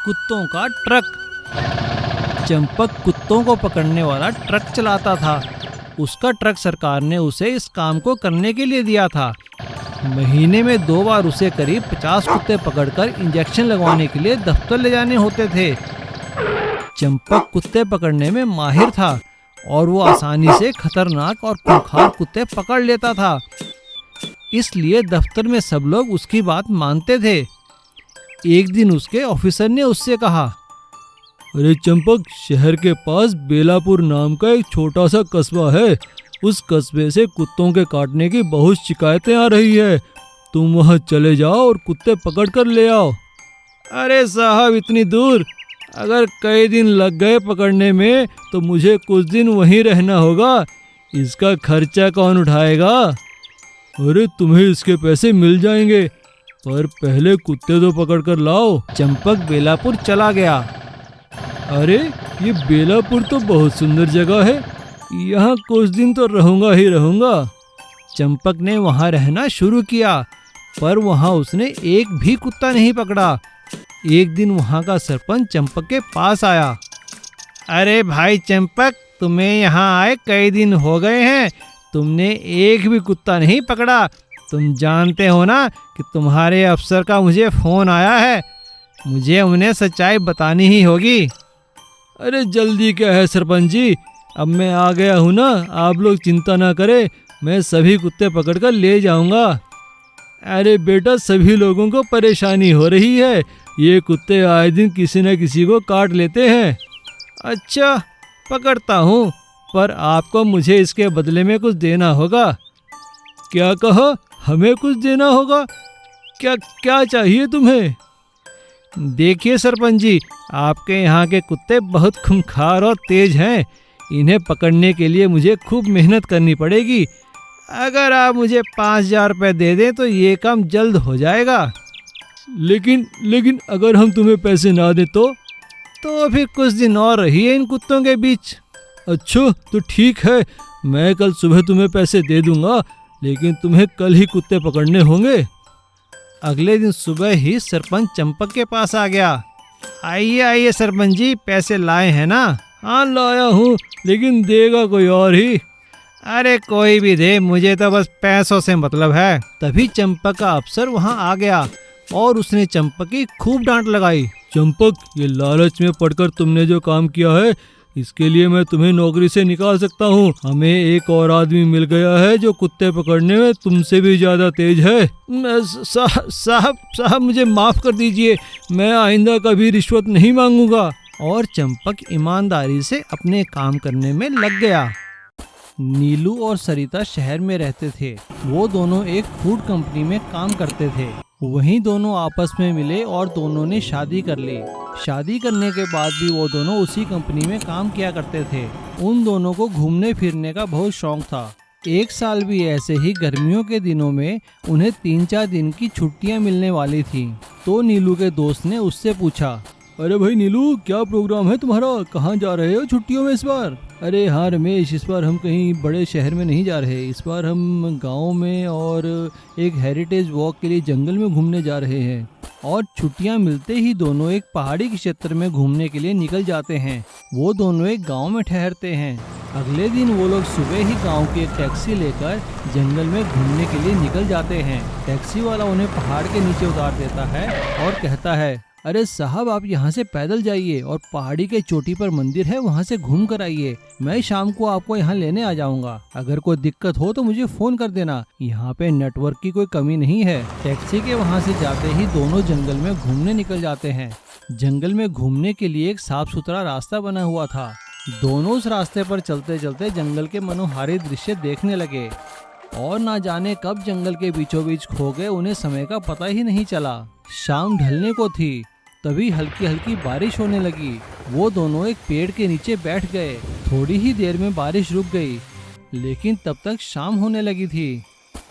कुत्तों का ट्रक। चंपक कुत्तों को पकड़ने वाला ट्रक चलाता था। उसका ट्रक सरकार ने उसे इस काम को करने के लिए दिया था। महीने में 2 बार उसे करीब 50 कुत्ते पकड़कर इंजेक्शन लगवाने के लिए दफ्तर ले जाने होते थे। चंपक कुत्ते पकड़ने में माहिर था और वो आसानी से खतरनाक और खूंखार कुत्ते पकड़ लेता था। इसलिए दफ्तर में सब लोग उसकी बात मानते थे। एक दिन उसके ऑफिसर ने उससे कहा, अरे चंपक, शहर के पास बेलापुर नाम का एक छोटा सा कस्बा है। उस कस्बे से कुत्तों के काटने की बहुत शिकायतें आ रही है। तुम वहां चले जाओ और कुत्ते पकड़ कर ले आओ। अरे साहब, इतनी दूर? अगर कई दिन लग गए पकड़ने में तो मुझे कुछ दिन वहीं रहना होगा। इसका खर्चा कौन उठाएगा? अरे तुम्हें इसके पैसे मिल जाएंगे, पर पहले कुत्ते तो पकड़ कर लाओ। चंपक बेलापुर चला गया। अरे ये बेलापुर तो बहुत सुंदर जगह है, यहाँ कुछ दिन तो रहूँगा ही रहूँगा। चंपक ने वहाँ रहना शुरू किया, पर वहाँ उसने एक भी कुत्ता नहीं पकड़ा। एक दिन वहाँ का सरपंच चंपक के पास आया। अरे भाई चंपक, तुम्हें यहाँ आए कई दिन हो गए हैं, तुमने एक भी कुत्ता नहीं पकड़ा। तुम जानते हो ना कि तुम्हारे अफसर का मुझे फ़ोन आया है, मुझे उन्हें सच्चाई बतानी ही होगी। अरे जल्दी क्या है सरपंच जी, अब मैं आ गया हूँ ना, आप लोग चिंता ना करें, मैं सभी कुत्ते पकड़कर ले जाऊँगा। अरे बेटा, सभी लोगों को परेशानी हो रही है, ये कुत्ते आए दिन किसी न किसी को काट लेते हैं। अच्छा, पकड़ता हूँ, पर आपको मुझे इसके बदले में कुछ देना होगा। क्या कहा? हमें कुछ देना होगा? क्या क्या चाहिए तुम्हें? देखिए सरपंच जी, आपके यहाँ के कुत्ते बहुत खूंखार और तेज हैं। इन्हें पकड़ने के लिए मुझे खूब मेहनत करनी पड़ेगी। अगर आप मुझे 5,000 रुपये दे दें तो ये काम जल्द हो जाएगा। लेकिन अगर हम तुम्हें पैसे ना दें तो फिर कुछ दिन और रहिए इन कुत्तों के बीच। अच्छा तो ठीक है, मैं कल सुबह तुम्हें पैसे दे दूंगा, लेकिन तुम्हें कल ही कुत्ते पकड़ने होंगे। अगले दिन सुबह ही सरपंच चंपक के पास आ गया। आइए आइए सरपंच जी, पैसे लाए हैं ना? हाँ लाया हूँ, लेकिन देगा कोई और ही। अरे कोई भी दे, मुझे तो बस पैसों से मतलब है। तभी चंपक का अफसर वहाँ आ गया और उसने चंपक की खूब डांट लगाई। चंपक, ये लालच में पड़कर तुमने जो काम किया है, इसके लिए मैं तुम्हें नौकरी से निकाल सकता हूँ। हमें एक और आदमी मिल गया है जो कुत्ते पकड़ने में तुमसे भी ज्यादा तेज है। साहब मुझे माफ कर दीजिए, मैं आइंदा कभी रिश्वत नहीं मांगूंगा। और चंपक ईमानदारी से अपने काम करने में लग गया। नीलू और सरिता शहर में रहते थे। वो दोनों एक फूड कंपनी में काम करते थे। वहीं दोनों आपस में मिले और दोनों ने शादी कर ली। शादी करने के बाद भी वो दोनों उसी कंपनी में काम किया करते थे। उन दोनों को घूमने फिरने का बहुत शौक था। एक साल भी ऐसे ही गर्मियों के दिनों में उन्हें 3-4 दिन की छुट्टियां मिलने वाली थी। तो नीलू के दोस्त ने उससे पूछा, अरे भाई नीलू, क्या प्रोग्राम है तुम्हारा? कहाँ जा रहे हो छुट्टियों में इस बार? अरे हाँ रमेश, इस बार हम कहीं बड़े शहर में नहीं जा रहे। इस बार हम गांव में और एक हेरिटेज वॉक के लिए जंगल में घूमने जा रहे हैं। और छुट्टियां मिलते ही दोनों एक पहाड़ी के क्षेत्र में घूमने के लिए निकल जाते हैं। वो दोनों एक गांव में ठहरते हैं। अगले दिन वो लोग सुबह ही गांव की एक टैक्सी लेकर जंगल में घूमने के लिए निकल जाते हैं। टैक्सी वाला उन्हें पहाड़ के नीचे उतार देता है और कहता है, अरे साहब, आप यहाँ से पैदल जाइए और पहाड़ी के चोटी पर मंदिर है, वहाँ से घूम कर आइए। मैं शाम को आपको यहाँ लेने आ जाऊँगा। अगर कोई दिक्कत हो तो मुझे फोन कर देना। यहाँ पे नेटवर्क की कोई कमी नहीं है। टैक्सी के वहाँ से जाते ही दोनों जंगल में घूमने निकल जाते हैं। जंगल में घूमने के लिए एक साफ सुथरा रास्ता बना हुआ था। दोनों उस रास्ते पर चलते चलते जंगल के मनोहारी दृश्य देखने लगे और ना जाने कब जंगल के बीचों बीच खो गए, उन्हें समय का पता ही नहीं चला। शाम ढलने को थी, तभी हल्की हल्की बारिश होने लगी। वो दोनों एक पेड़ के नीचे बैठ गए। थोड़ी ही देर में बारिश रुक गई, लेकिन तब तक शाम होने लगी थी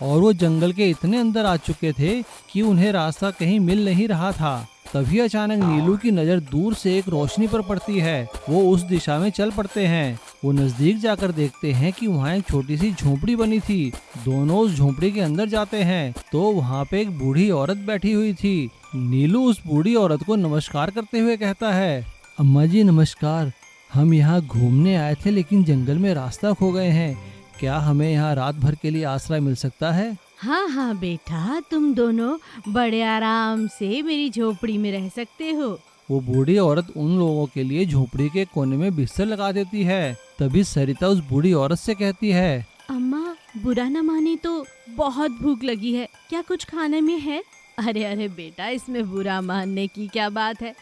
और वो जंगल के इतने अंदर आ चुके थे कि उन्हें रास्ता कहीं मिल नहीं रहा था। तभी अचानक नीलू की नज़र दूर से एक रोशनी पर पड़ती है। वो उस दिशा में चल पड़ते हैं। वो नजदीक जाकर देखते हैं कि वहाँ एक छोटी सी झोपड़ी बनी थी। दोनों उस झोपड़ी के अंदर जाते हैं तो वहाँ पे एक बूढ़ी औरत बैठी हुई थी। नीलू उस बूढ़ी औरत को नमस्कार करते हुए कहता है, अम्मा जी नमस्कार, हम यहाँ घूमने आए थे लेकिन जंगल में रास्ता खो गए हैं। क्या हमें यहाँ रात भर के लिए आश्रय मिल सकता है? हाँ हाँ बेटा, तुम दोनों बड़े आराम से मेरी झोपड़ी में रह सकते हो। वो बूढ़ी औरत उन लोगों के लिए झोपड़ी के कोने में बिस्तर लगा देती है। तभी सरिता उस बूढ़ी औरत से कहती है, अम्मा बुरा न माने तो बहुत भूख लगी है, क्या कुछ खाने में है? अरे अरे बेटा, इसमें बुरा मानने की क्या बात है।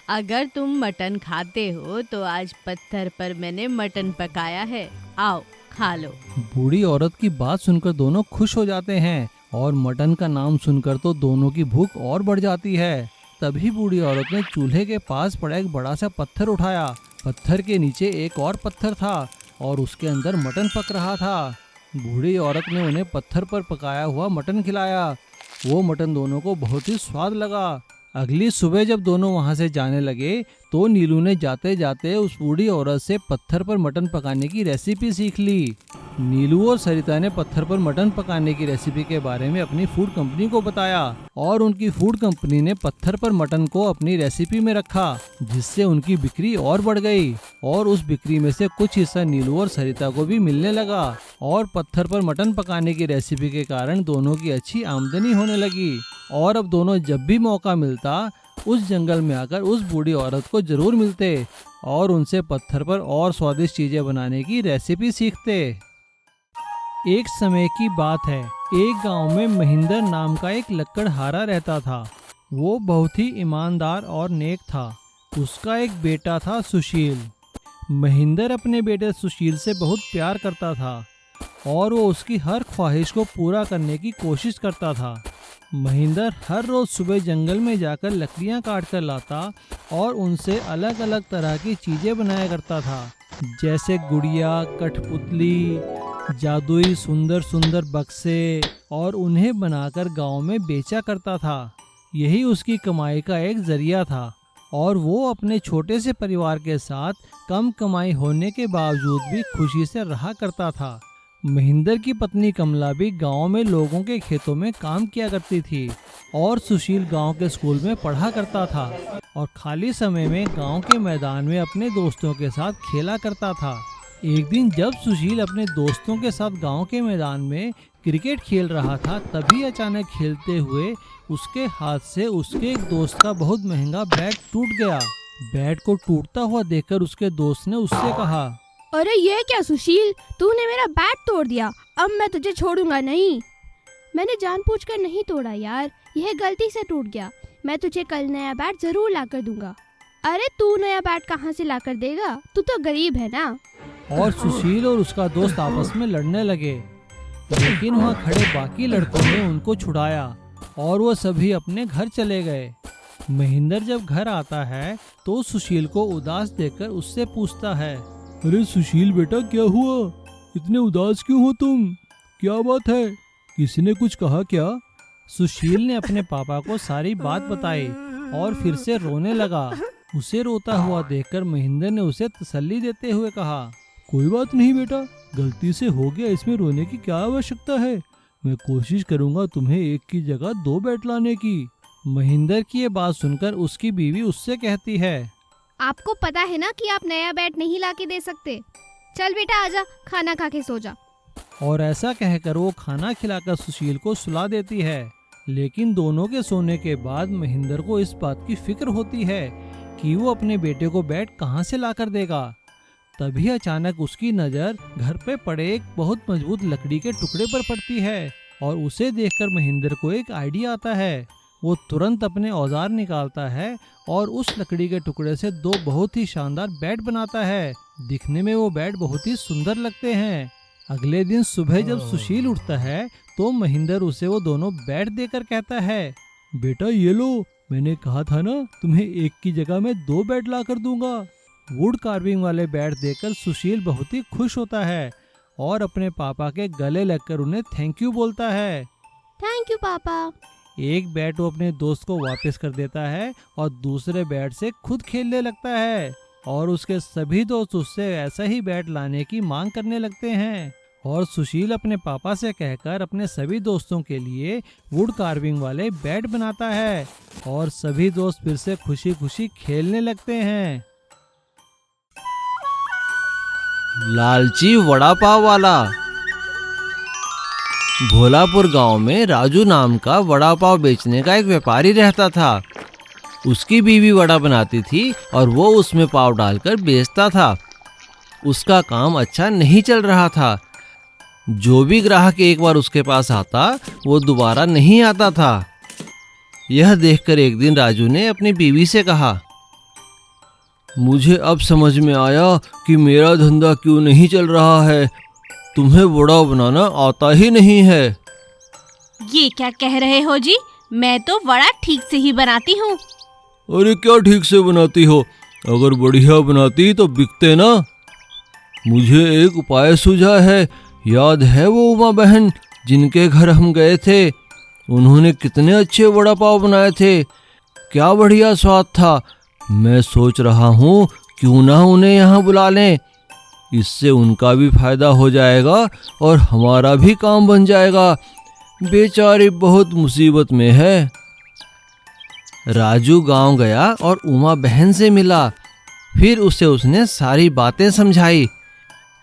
अगर तुम मटन खाते हो तो आज पत्थर पर मैंने मटन पकाया है, आओ खा लो। बूढ़ी औरत की बात सुनकर दोनों खुश हो जाते हैं और मटन का नाम सुनकर तो दोनों की भूख और बढ़ जाती है। तभी बूढ़ी औरत ने चूल्हे के पास पड़ा एक बड़ा सा पत्थर उठाया। पत्थर के नीचे एक और पत्थर था और उसके अंदर मटन पक रहा था। बूढ़ी औरत ने उन्हें पत्थर पर पकाया हुआ मटन खिलाया। वो मटन दोनों को बहुत ही स्वाद लगा। अगली सुबह जब दोनों वहां से जाने लगे तो नीलू ने जाते जाते उस बूढ़ी औरत से पत्थर पर मटन पकाने की रेसिपी सीख ली। नीलू और सरिता ने पत्थर पर मटन पकाने की रेसिपी के बारे में अपनी फूड कंपनी को बताया और उनकी फूड कंपनी ने पत्थर पर मटन को अपनी रेसिपी में रखा, जिससे उनकी बिक्री और बढ़ गई और उस बिक्री में से कुछ हिस्सा नीलू और सरिता को भी मिलने लगा और पत्थर पर मटन पकाने की रेसिपी के कारण दोनों की अच्छी आमदनी होने लगी। और अब दोनों जब भी मौका मिलता उस जंगल में आकर उस बूढ़ी औरत को जरूर मिलते और उनसे पत्थर पर और स्वादिष्ट चीजें बनाने की रेसिपी सीखते। एक समय की बात है, एक गांव में महेंद्र नाम का एक लकड़हारा रहता था। वो बहुत ही ईमानदार और नेक था। उसका एक बेटा था सुशील। महेंद्र अपने बेटे सुशील से बहुत प्यार करता था और वो उसकी हर ख्वाहिश को पूरा करने की कोशिश करता था। महेंद्र हर रोज सुबह जंगल में जाकर लकड़ियां काट कर लाता और उनसे अलग अलग तरह की चीजें बनाया करता था, जैसे गुड़िया, कठपुतली, जादुई सुंदर सुंदर बक्से, और उन्हें बनाकर गांव में बेचा करता था। यही उसकी कमाई का एक जरिया था और वो अपने छोटे से परिवार के साथ कम कमाई होने के बावजूद भी खुशी से रहा करता था। महेंद्र की पत्नी कमला भी गांव में लोगों के खेतों में काम किया करती थी और सुशील गांव के स्कूल में पढ़ा करता था और खाली समय में गांव के मैदान में अपने दोस्तों के साथ खेला करता था। एक दिन जब सुशील अपने दोस्तों के साथ गांव के मैदान में क्रिकेट खेल रहा था, तभी अचानक खेलते हुए उसके हाथ से उसके एक दोस्त का बहुत महंगा बैट टूट गया। बैट को टूटता हुआ देखकर उसके दोस्त ने उससे कहा, अरे ये क्या सुशील, तूने मेरा बैट तोड़ दिया, अब मैं तुझे छोड़ूंगा नहीं। मैंने जानबूझकर नहीं तोड़ा यार, यह गलती से टूट गया। मैं तुझे कल नया बैट जरूर लाकर दूंगा। अरे तू नया बैट कहाँ से लाकर देगा, तू तो गरीब है ना। और सुशील और उसका दोस्त आपस में लड़ने लगे, लेकिन वहाँ खड़े बाकी लड़कों ने उनको छुड़ाया और वो सभी अपने घर चले गए। महेंद्र जब घर आता है तो सुशील को उदास देखकर उससे पूछता है, अरे सुशील बेटा, क्या हुआ, इतने उदास क्यों हो तुम, क्या बात है, किसी ने कुछ कहा क्या? सुशील ने अपने पापा को सारी बात बताई और फिर से रोने लगा। उसे रोता हुआ देखकर महेंद्र ने उसे तसल्ली देते हुए कहा, कोई बात नहीं बेटा, गलती से हो गया, इसमें रोने की क्या आवश्यकता है। मैं कोशिश करूंगा तुम्हें एक की जगह 2 बैट लाने की। महेंद्र की ये बात सुनकर उसकी बीवी उससे कहती है, आपको पता है ना कि आप नया बैट नहीं लाके दे सकते। चल बेटा आजा, खाना खा के सो जा। और ऐसा कहकर वो खाना खिलाकर सुशील को सुला देती है। लेकिन दोनों के सोने के बाद महेंद्र को इस बात की फिक्र होती है कि वो अपने बेटे को बैट कहाँ से लाकर देगा। तभी अचानक उसकी नज़र घर पे पड़े एक बहुत मजबूत लकड़ी के टुकड़े पर पड़ती है और उसे देखकर महेंद्र को एक आइडिया आता है। वो तुरंत अपने औजार निकालता है और उस लकड़ी के टुकड़े से 2 बहुत ही शानदार बैट बनाता है। दिखने में वो बैट बहुत ही सुंदर लगते हैं। अगले दिन सुबह जब सुशील उठता है तो महेंद्र उसे वो दोनों बैट देकर कहता है, बेटा ये लो, मैंने कहा था ना तुम्हें एक की जगह मैं 2 बैट ला कर दूंगा। वुड कार्विंग वाले बैट देकर सुशील बहुत ही खुश होता है और अपने पापा के गले लगकर उन्हें थैंक यू बोलता है। थैंक यू पापा। एक बैट वो अपने दोस्त को वापस कर देता है और दूसरे बैट से खुद खेलने लगता है और उसके सभी दोस्त उससे ऐसा ही बैट लाने की मांग करने लगते हैं। और सुशील अपने पापा से कहकर अपने सभी दोस्तों के लिए वुड कार्विंग वाले बैट बनाता है और सभी दोस्त फिर से खुशी खुशी खेलने लगते हैं। लालची वड़ा पाव वाला। भोलापुर गांव में राजू नाम का वड़ा पाव बेचने का एक व्यापारी रहता था। उसकी बीवी वड़ा बनाती थी और वो उसमें पाव डालकर बेचता था। उसका काम अच्छा नहीं चल रहा था। जो भी ग्राहक एक बार उसके पास आता वो दोबारा नहीं आता था। यह देखकर एक दिन राजू ने अपनी बीवी से कहा, मुझे अब समझ में आया कि मेरा धंधा क्यों नहीं चल रहा है। तुम्हें वड़ा बनाना आता ही नहीं है। ये क्या कह रहे हो जी? मैं तो वड़ा ठीक से ही बनाती हूँ। अरे क्या ठीक से बनाती हो? अगर बढ़िया बनाती तो बिकते ना। मुझे एक उपाय सूझा है। याद है वो उमा बहन जिनके घर हम गए थे? उन्होंने कितने अच्छे वड़ा पाव बनाए थे। क्या बढ़िया स्वाद था। मैं सोच रहा हूँ क्यों ना उन्हें यहाँ बुला लें। इससे उनका भी फायदा हो जाएगा और हमारा भी काम बन जाएगा। बेचारी बहुत मुसीबत में है। राजू गांव गया और उमा बहन से मिला। फिर उसे उसने सारी बातें समझाई।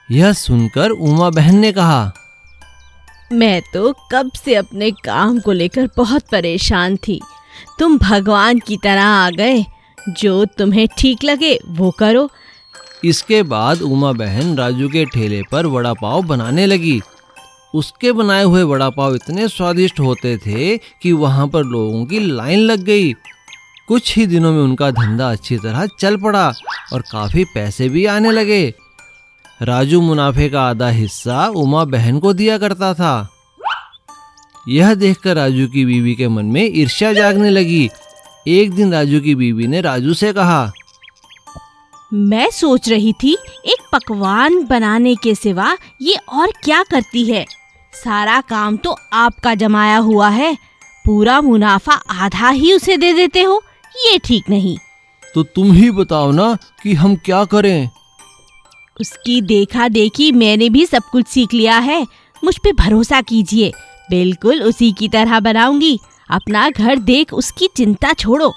यह सुनकर उमा बहन ने कहा, मैं तो कब से अपने काम को लेकर बहुत परेशान थी। तुम भगवान की तरह आ गए। जो तुम्हें ठीक लगे वो करो। इसके बाद उमा बहन राजू के ठेले पर वड़ा पाव बनाने लगी। उसके बनाए हुए वड़ा पाव इतने स्वादिष्ट होते थे कि वहाँ पर लोगों की लाइन लग गई। कुछ ही दिनों में उनका धंधा अच्छी तरह चल पड़ा और काफ़ी पैसे भी आने लगे। राजू मुनाफे का आधा हिस्सा उमा बहन को दिया करता था। यह देखकर राजू की बीवी के मन में ईर्ष्या जागने लगी। एक दिन राजू की बीवी ने राजू से कहा, मैं सोच रही थी एक पकवान बनाने के सिवा ये और क्या करती है। सारा काम तो आपका जमाया हुआ है। पूरा मुनाफा आधा ही उसे दे देते हो। ये ठीक नहीं। तो तुम ही बताओ ना कि हम क्या करें। उसकी देखा देखी मैंने भी सब कुछ सीख लिया है। मुझ पे भरोसा कीजिए। बिल्कुल उसी की तरह बनाऊंगी। अपना घर देख उसकी चिंता छोड़ो।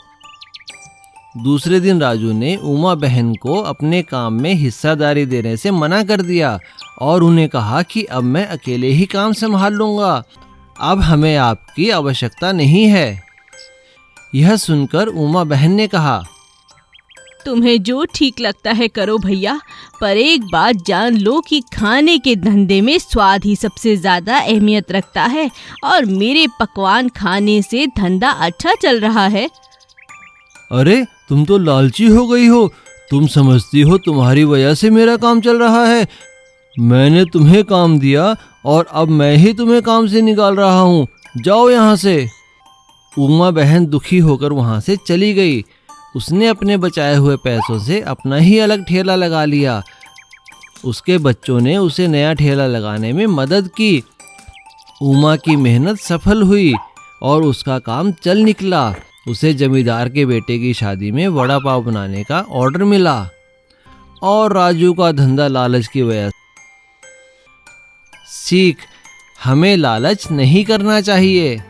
दूसरे दिन राजू ने उमा बहन को अपने काम में हिस्सेदारी देने से मना कर दिया और उन्हें कहा कि अब मैं अकेले ही काम संभाल लूँगा। अब हमें आपकी आवश्यकता नहीं है। यह सुनकर उमा बहन ने कहा, तुम्हें जो ठीक लगता है करो भैया, पर एक बात जान लो कि खाने के धंधे में स्वाद ही सबसे ज़्यादा अहमियत रखता है और मेरे पकवान खाने से धंधा अच्छा चल रहा है। अरे तुम तो लालची हो गई हो। तुम समझती हो तुम्हारी वजह से मेरा काम चल रहा है। मैंने तुम्हें काम दिया और अब मैं ही तुम्हें काम से निकाल रहा हूँ। जाओ यहाँ से। उमा बहन दुखी होकर वहाँ से चली गई। उसने अपने बचाए हुए पैसों से अपना ही अलग ठेला लगा लिया। उसके बच्चों ने उसे नया ठेला लगाने में मदद की। उमा की मेहनत सफल हुई और उसका काम चल निकला। उसे जमींदार के बेटे की शादी में वड़ा पाव बनाने का ऑर्डर मिला और राजू का धंधा लालच की वजह से। सीख, हमें लालच नहीं करना चाहिए।